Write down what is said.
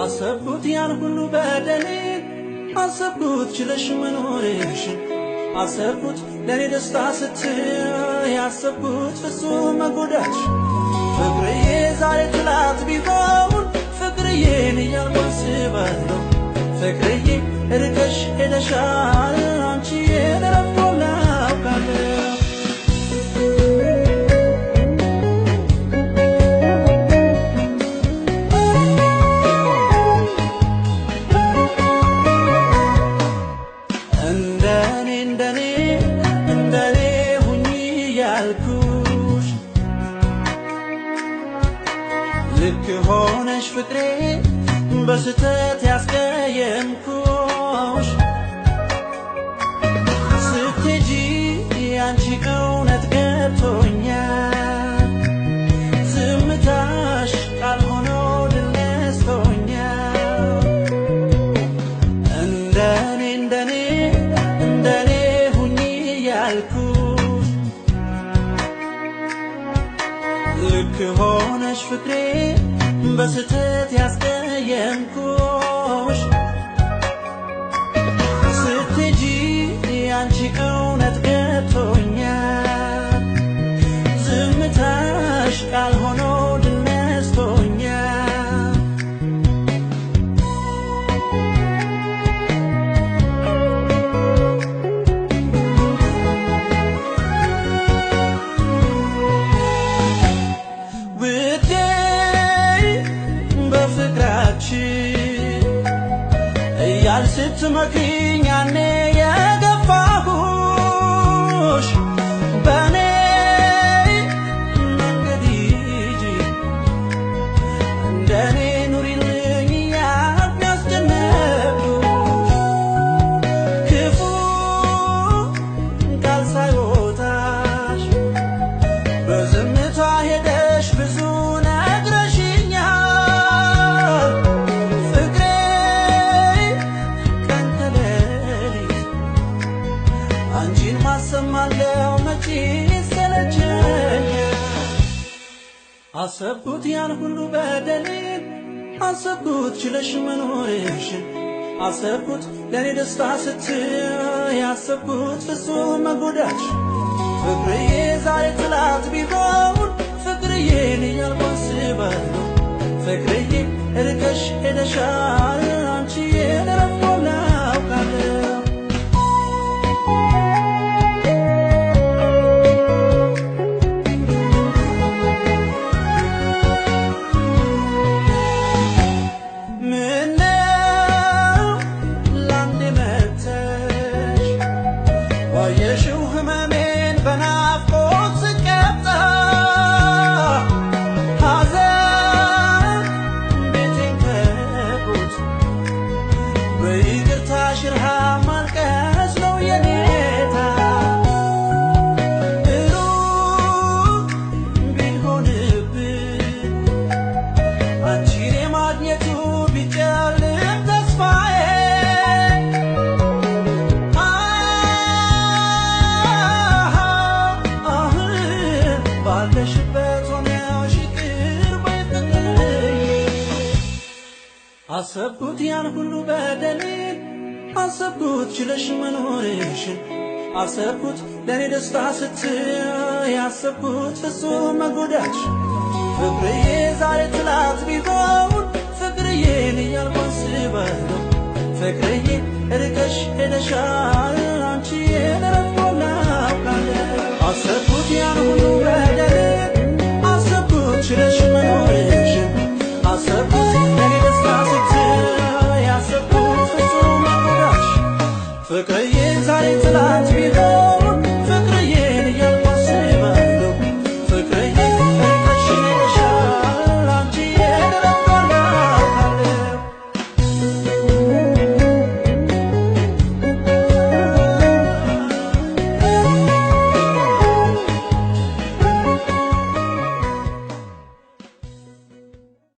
አሰብኩት ያን ሁሉ በደሌን አሰብኩት ችለሽ መኖርሽን አሰብኩት ለኔ ደስታ ስትይ አሰብኩት ፍጹም መጎዳት ፍቅርዬ ዛሬ ትላት ቢሆን ፍቅርዬን እያልኩ አስባለሁ ፍቅርዬ ርቀሽ ሄደሻል አንቺ የረፍቶና አውቃለሁ እንደኔ ሁኚ ያልኩሽ ልክ ሆነሽ ፍቅሬ በስተት ያስቀየምኩሽ ስትሄጂ ያንቺ እውነት ገብቶኛል ዝምታሽ ቃል ሆኖ ድል ነስቶኛል እንደኔ ሁኚ ያልኩሽ ልክ ሆነሽ ፍቅሬ በስተት ያስቀየምኩሽ ስትሄጂ ያንቺ እውነት ገብቶኛል ዝምታሽ ቃል ሆኖ ድል ነስቶኛል ውዴ በፍቅራችን እያልሽ ስትመክሪኝ ያኔ የገፋሁሽ በኔ መንገድ ሂጂ እንደኔ ኑሪልኝ እያልኩ ያስጨነቅኩሽ ክፉ ቃል ሳይወጣሽ በዝምታ ሄደሽ ብዙ ነግረሽኛል ፍቅሬ ቀን ከሌሊት አንቺን ማሰማለው መቼ ሰለቸኛል አሰብኩት ያን ሁሉ በደሌን አሰብኩት ችለሽ መኖርሽን አሰብኩት ለኔ ደስታ ስትይ አሰብኩት ፍጹም መጎዳትሽ ፍቅርዬ ዛሬ ትላት ቢሆን ፍቅርዬን እያልኩ አስባለሁ ፍቅርዬ ርቀሽ ሄደሻል አንቺ የረፍቶና አውቃለሁ ምነው ላንዴ መተሽ ባየሽው ህመሜን በናፍቆት ስቀጣ ሐዘን ቤቴን ከቦት በይቅርታሽ ረሃብ ማልቀስ ነው የኔታ ሩቅ ቢሆንብን አንቺን የማግኘቱ ቢጨልም ተስፋዬ ባለሽበት ሆነሽ ይቅር በይ ፍቅርዬ አሰብኩት ያን ሁሉ በደሌን አሰብኩት ችለሽ መኖርሽን አሰብኩት ለኔ ደስታ ስትይ አሰብኩት ፍጹም መጎዳትሽ ፍቅርዬ ዛሬ ትላት ቢሆን ፍቅርዬን እያልኩ አስባለሁ ፍቅርዬ ርቀሽ ሄደሻል